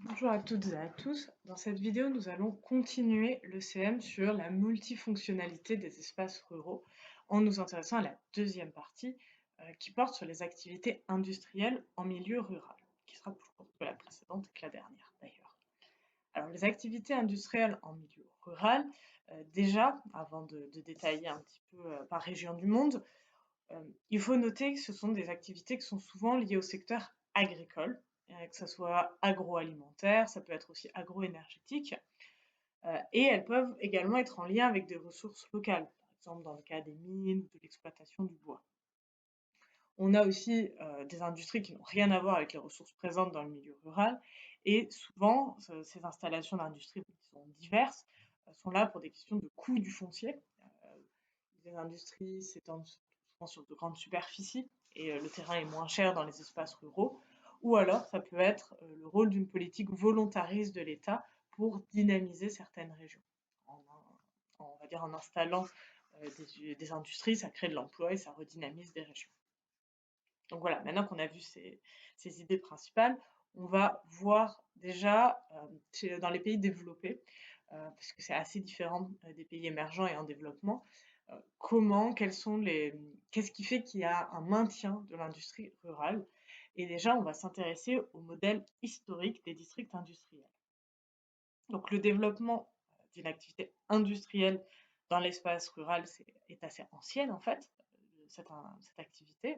Bonjour à toutes et à tous. Dans cette vidéo, nous allons continuer le CM sur la multifonctionnalité des espaces ruraux en nous intéressant à la deuxième partie qui porte sur les activités industrielles en milieu rural, qui sera plus courte que la précédente et que la dernière d'ailleurs. Alors, les activités industrielles en milieu rural, déjà, avant de détailler un petit peu par région du monde, il faut noter que ce sont des activités qui sont souvent liées au secteur agricole, que ça soit agroalimentaire, ça peut être aussi agroénergétique, et elles peuvent également être en lien avec des ressources locales, par exemple dans le cas des mines ou de l'exploitation du bois. On a aussi des industries qui n'ont rien à voir avec les ressources présentes dans le milieu rural, et souvent, ces installations d'industrie qui sont diverses sont là pour des questions de coût du foncier. Les industries s'étendent souvent sur de grandes superficies et le terrain est moins cher dans les espaces ruraux. Ou alors, ça peut être le rôle d'une politique volontariste de l'État pour dynamiser certaines régions. On va dire en installant des industries, ça crée de l'emploi et ça redynamise des régions. Donc voilà, maintenant qu'on a vu ces idées principales, on va voir déjà dans les pays développés, parce que c'est assez différent des pays émergents et en développement, qu'est-ce qui fait qu'il y a un maintien de l'industrie rurale. Et déjà, on va s'intéresser au modèle historique des districts industriels. Donc le développement d'une activité industrielle dans l'espace rural est assez ancienne en fait, cette activité.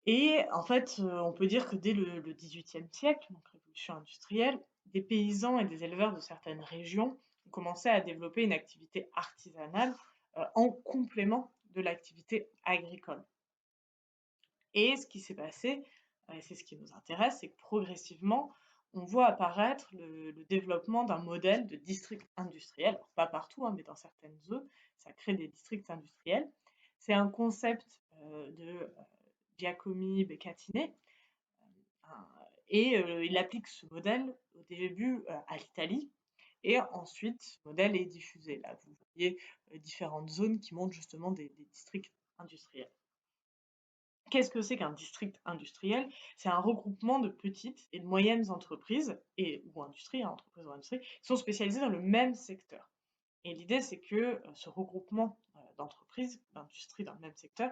Et en fait, on peut dire que dès le XVIIIe siècle, donc révolution industrielle, des paysans et des éleveurs de certaines régions ont commencé à développer une activité artisanale en complément de l'activité agricole. Et ce qui s'est passé, et c'est ce qui nous intéresse, c'est que progressivement, on voit apparaître le développement d'un modèle de district industriel. Alors, pas partout, hein, mais dans certaines zones, ça crée des districts industriels. C'est un concept de Giacomi Beccatine, et il applique ce modèle au début à l'Italie, et ensuite ce modèle est diffusé. Là, vous voyez différentes zones qui montrent justement des districts industriels. Qu'est-ce que c'est qu'un district industriel? C'est un regroupement de petites et de moyennes entreprises, ou industries, hein, entreprises ou industries, qui sont spécialisées dans le même secteur. Et l'idée, c'est que ce regroupement d'entreprises, d'industries dans le même secteur,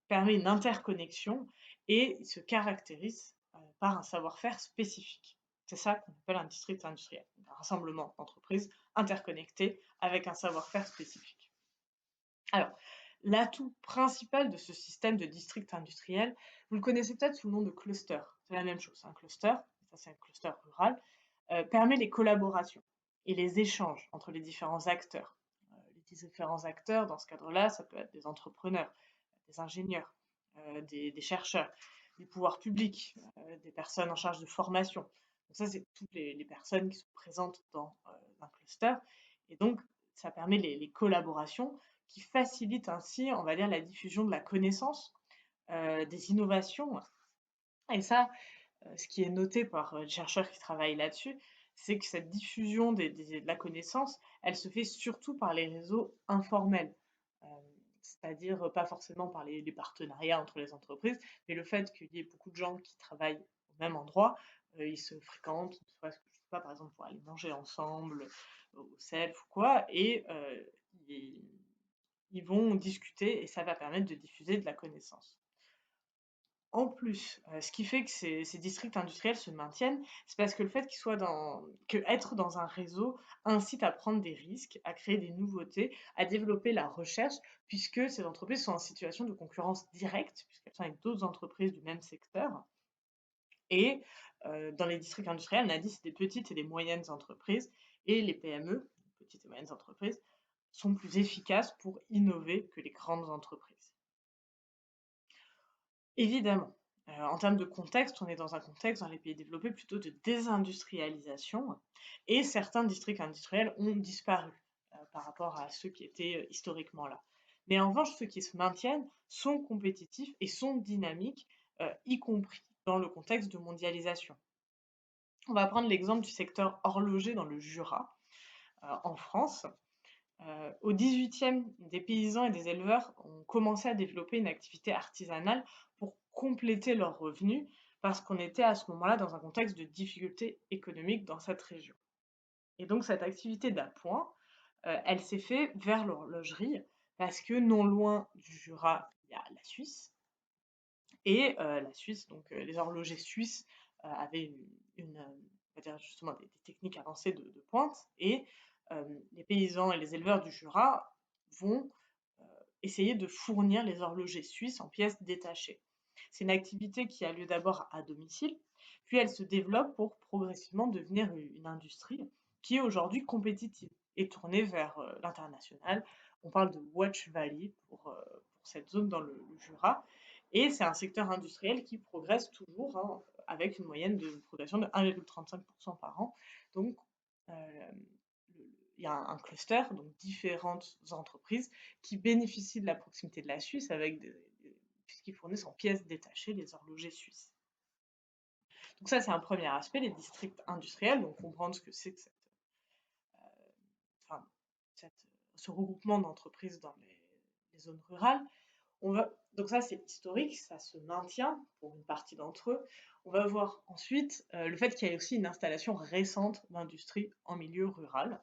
permet une interconnexion et il se caractérise par un savoir-faire spécifique. C'est ça qu'on appelle un district industriel, un rassemblement d'entreprises interconnectées avec un savoir-faire spécifique. Alors, l'atout principal de ce système de district industriel, vous le connaissez peut-être sous le nom de cluster. C'est la même chose, un cluster, ça c'est un cluster rural, permet les collaborations et les échanges entre les différents acteurs. Les différents acteurs, dans ce cadre-là, ça peut être des entrepreneurs, des ingénieurs, des chercheurs, des pouvoirs publics, des personnes en charge de formation. Donc ça, c'est toutes les personnes qui sont présentes dans un cluster. Et donc, ça permet les collaborations qui facilitent ainsi, on va dire, la diffusion de la connaissance, des innovations. Et ça, ce qui est noté par les chercheurs qui travaillent là-dessus, c'est que cette diffusion de la connaissance, elle se fait surtout par les réseaux informels. Euh, C'est-à-dire pas forcément par les partenariats entre les entreprises, mais le fait qu'il y ait beaucoup de gens qui travaillent au même endroit, ils se fréquentent, ne serait-ce que, je sais pas, par exemple, pour aller manger ensemble, au self ou quoi, et ils, ils vont discuter et ça va permettre de diffuser de la connaissance. En plus, ce qui fait que ces districts industriels se maintiennent, c'est parce que le fait que être dans un réseau incite à prendre des risques, à créer des nouveautés, à développer la recherche, puisque ces entreprises sont en situation de concurrence directe, puisqu'elles sont avec d'autres entreprises du même secteur. Et dans les districts industriels, on a dit c'est des petites et des moyennes entreprises, et les PME, petites et moyennes entreprises, sont plus efficaces pour innover que les grandes entreprises. Évidemment, en termes de contexte, on est dans un contexte dans les pays développés plutôt de désindustrialisation et certains districts industriels ont disparu, par rapport à ceux qui étaient, historiquement là. Mais en revanche, ceux qui se maintiennent sont compétitifs et sont dynamiques, y compris dans le contexte de mondialisation. On va prendre l'exemple du secteur horloger dans le Jura, en France. Au XVIIIe, des paysans et des éleveurs ont commencé à développer une activité artisanale pour compléter leurs revenus, parce qu'on était à ce moment-là dans un contexte de difficulté économique dans cette région. Et donc cette activité d'appoint, elle s'est faite vers l'horlogerie parce que non loin du Jura, il y a la Suisse et la Suisse, donc les horlogers suisses, avaient on va dire justement des techniques avancées de pointe et les paysans et les éleveurs du Jura vont, heu, essayer de fournir les horlogers suisses en pièces détachées. C'est une activité qui a lieu d'abord à domicile, puis elle se développe pour progressivement devenir une industrie qui est aujourd'hui compétitive et tournée vers, l'international. On parle de Watch Valley pour cette zone dans le Jura et c'est un secteur industriel qui progresse toujours, hein, avec une moyenne de progression de 1,35 par an. Donc, heu, le il y a un cluster, donc différentes entreprises qui bénéficient de la proximité de la Suisse avec puisqu'ils fournissent en pièces détachées les horlogers suisses. Donc ça, c'est un premier aspect, les districts industriels, donc comprendre ce que c'est que enfin, ce regroupement d'entreprises dans les zones rurales. Donc ça, c'est historique, ça se maintient pour une partie d'entre eux. On va voir ensuite le fait qu'il y ait aussi une installation récente d'industrie en milieu rural.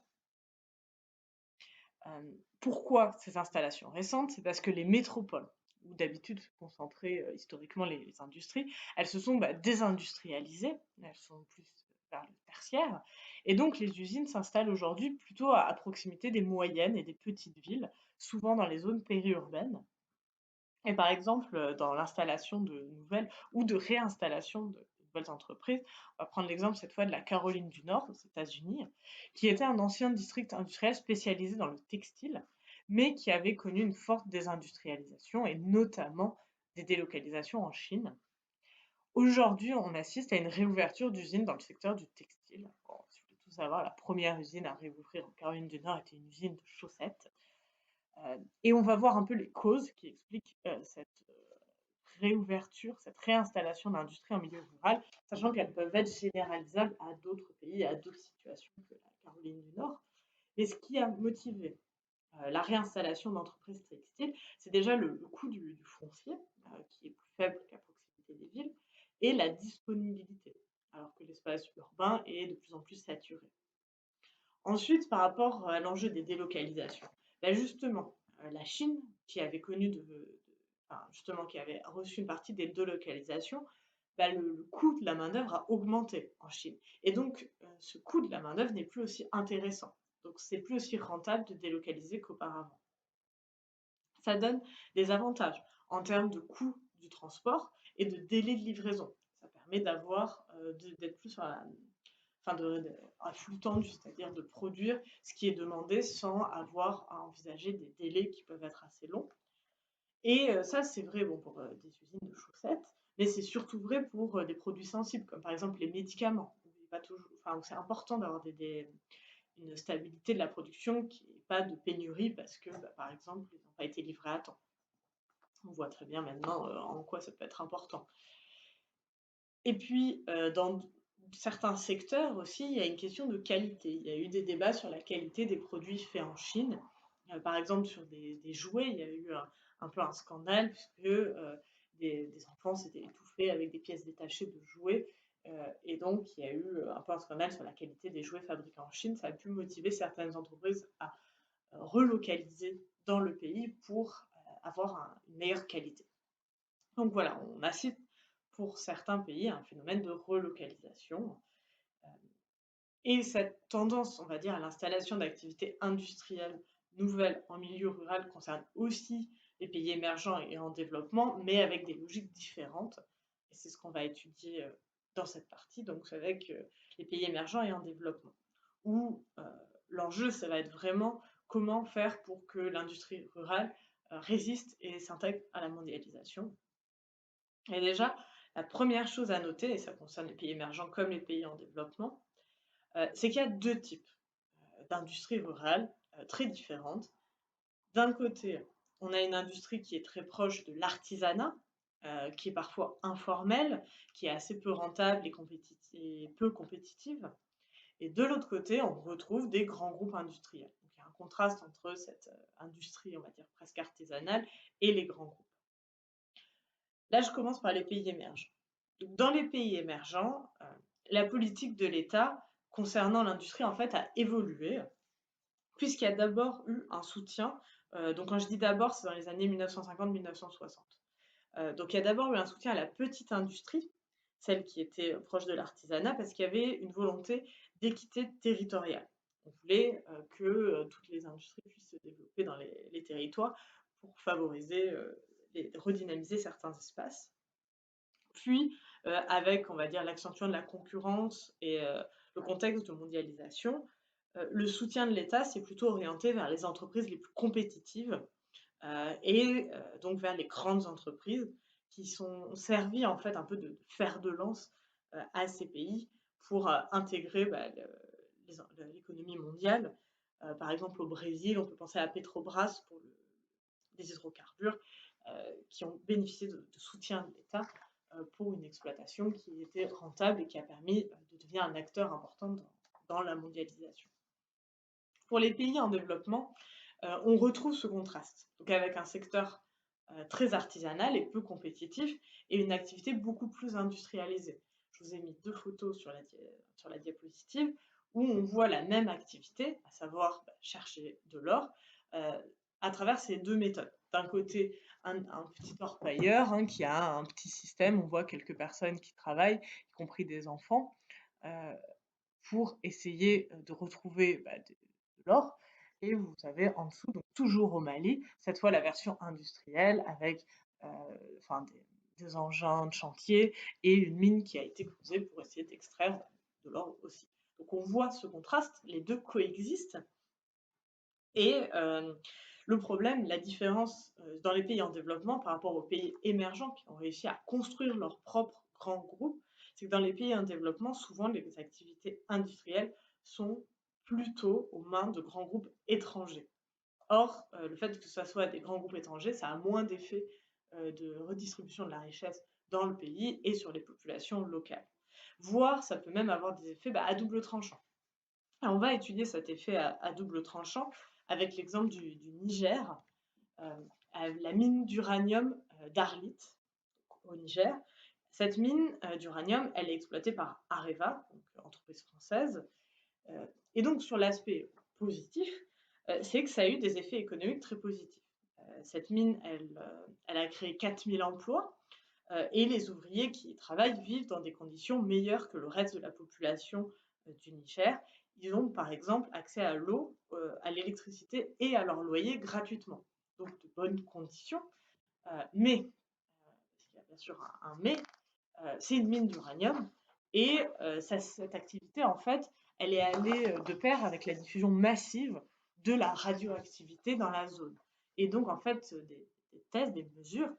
Pourquoi ces installations récentes? C'est parce que les métropoles, où d'habitude se concentraient historiquement les industries, elles se sont désindustrialisées, elles sont plus vers le tertiaire, et donc les usines s'installent aujourd'hui plutôt à proximité des moyennes et des petites villes, souvent dans les zones périurbaines. Et par exemple, dans l'installation de nouvelles ou de réinstallation de nouvelles entreprises, on va prendre l'exemple cette fois de la Caroline du Nord, aux États-Unis, qui était un ancien district industriel spécialisé dans le textile, mais qui avait connu une forte désindustrialisation et notamment des délocalisations en Chine. Aujourd'hui, on assiste à une réouverture d'usines dans le secteur du textile. Bon, si vous voulez tout savoir, la première usine à réouvrir en Caroline du Nord était une usine de chaussettes. Et on va voir un peu les causes qui expliquent cette réouverture, cette réinstallation d'industrie en milieu rural, sachant qu'elles peuvent être généralisables à d'autres pays, à d'autres situations que la Caroline du Nord. Et ce qui a motivé la réinstallation d'entreprises textiles, c'est déjà le coût du foncier, qui est plus faible qu'à proximité des villes, et la disponibilité, alors que l'espace urbain est de plus en plus saturé. Ensuite, par rapport à l'enjeu des délocalisations, justement, la Chine, qui avait connu enfin, justement, qui avait reçu une partie des délocalisations, le coût de la main-d'œuvre a augmenté en Chine. Et donc, ce coût de la main-d'œuvre n'est plus aussi intéressant. Donc, c'est plus aussi rentable de délocaliser qu'auparavant. Ça donne des avantages en termes de coût du transport et de délai de livraison. Ça permet d'être plus sur un flux tendu, c'est-à-dire de produire ce qui est demandé sans avoir à envisager des délais qui peuvent être assez longs. Et ça, c'est vrai bon, pour des usines de chaussettes, mais c'est surtout vrai pour des produits sensibles, comme par exemple les médicaments. Où c'est important d'avoir une stabilité de la production, qu'il n'y ait pas de pénurie parce que, par exemple, ils n'ont pas été livrés à temps. On voit très bien maintenant en quoi ça peut être important. Et puis, dans certains secteurs aussi, il y a une question de qualité. Il y a eu des débats sur la qualité des produits faits en Chine. Par exemple, sur des jouets, il y a eu un peu un scandale puisque des enfants s'étaient étouffés avec des pièces détachées de jouets. Et donc, il y a eu un peu un scandale sur la qualité des jouets fabriqués en Chine. Ça a pu motiver certaines entreprises à relocaliser dans le pays pour avoir une meilleure qualité. Donc voilà, on assiste pour certains pays à un phénomène de relocalisation. Et cette tendance, on va dire, à l'installation d'activités industrielles nouvelles en milieu rural concerne aussi les pays émergents et en développement, mais avec des logiques différentes. Et c'est ce qu'on va étudier dans cette partie, donc avec les pays émergents et en développement. Où l'enjeu, ça va être vraiment comment faire pour que l'industrie rurale résiste et s'intègre à la mondialisation. Et déjà, la première chose à noter, et ça concerne les pays émergents comme les pays en développement, c'est qu'il y a deux types d'industries rurales très différentes. D'un côté, on a une industrie qui est très proche de l'artisanat, qui est parfois informelle, qui est assez peu rentable et peu compétitive. Et de l'autre côté, on retrouve des grands groupes industriels. Donc il y a un contraste entre cette industrie, on va dire, presque artisanale et les grands groupes. Là, je commence par les pays émergents. Donc, dans les pays émergents, la politique de l'État concernant l'industrie, en fait, a évolué, puisqu'il y a d'abord eu un soutien, donc quand je dis d'abord, c'est dans les années 1950-1960. Donc il y a d'abord eu un soutien à la petite industrie, celle qui était proche de l'artisanat, parce qu'il y avait une volonté d'équité territoriale. On voulait que toutes les industries puissent se développer dans les territoires pour favoriser, redynamiser certains espaces. Puis, avec, on va dire, l'accentuation de la concurrence et le contexte de mondialisation, le soutien de l'État s'est plutôt orienté vers les entreprises les plus compétitives, et donc vers les grandes entreprises qui sont servies en fait un peu de fer de lance, à ces pays pour, intégrer, bah, l'économie mondiale. Par exemple au Brésil, on peut penser à Petrobras pour les hydrocarbures, qui ont bénéficié de soutien de l'État, pour une exploitation qui était rentable et qui a permis, de devenir un acteur important dans la mondialisation. Pour les pays en développement, on retrouve ce contraste, donc avec un secteur, très artisanal et peu compétitif et une activité beaucoup plus industrialisée. Je vous ai mis 2 photos sur la diapositive où on voit la même activité, à savoir, bah, chercher de l'or, heu, à travers ces 2 méthodes. D'un côté, un petit orpailleur, hein, qui a un petit système, on voit quelques personnes qui travaillent, y compris des enfants, heu, pour essayer, de retrouver, bah, de l'or. Et vous avez en dessous, donc toujours au Mali, cette fois la version industrielle avec, heu, enfin des engins de chantier et une mine qui a été creusée pour essayer d'extraire de l'or aussi. Donc on voit ce contraste, les 2 coexistent et le problème, la différence, dans les pays en développement par rapport aux pays émergents qui ont réussi à construire leur propre grand groupe, c'est que dans les pays en développement, souvent les activités industrielles sont plutôt aux mains de grands groupes étrangers. Or, le fait que ça soit des grands groupes étrangers, ça a moins d'effet, de redistribution de la richesse dans le pays et sur les populations locales. Voire, ça peut même avoir des effets, bah, à double tranchant. Alors, on va étudier cet effet à double tranchant avec l'exemple du Niger, la mine d'uranium, d'Arlit, au Niger. Cette mine, d'uranium, elle est exploitée par Areva, donc entreprise française, et donc sur l'aspect positif, c'est que ça a eu des effets économiques très positifs. Cette mine, elle a créé 4 000 emplois, et les ouvriers qui y travaillent vivent dans des conditions meilleures que le reste de la population, du Niger. Ils ont par exemple accès à l'eau, à l'électricité et à leur loyer gratuitement. Donc de bonnes conditions, mais, parce qu'il y a bien sûr un mais, c'est une mine d'uranium et cette activité, en fait, elle est allée de pair avec la diffusion massive de la radioactivité dans la zone. Et donc, en fait, des tests, des mesures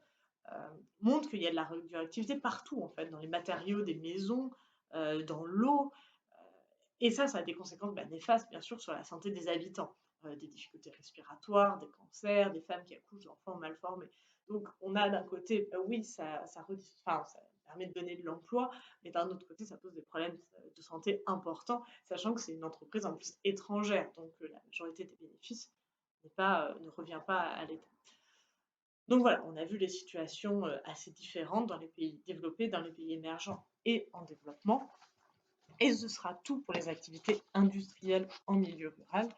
montrent qu'il y a de la radioactivité partout, en fait, dans les matériaux des maisons, dans l'eau. Et ça a des conséquences, bah, néfastes, bien sûr, sur la santé des habitants. Des difficultés respiratoires, des cancers, des femmes qui accouchent d'enfants mal formés. Donc, on a d'un côté, oui, enfin, ça permet de donner de l'emploi, mais d'un autre côté, ça pose des problèmes de santé importants, sachant que c'est une entreprise en plus étrangère, donc la majorité des bénéfices ne revient pas à l'État. Donc voilà, on a vu les situations assez différentes dans les pays développés, dans les pays émergents et en développement. Et ce sera tout pour les activités industrielles en milieu rural.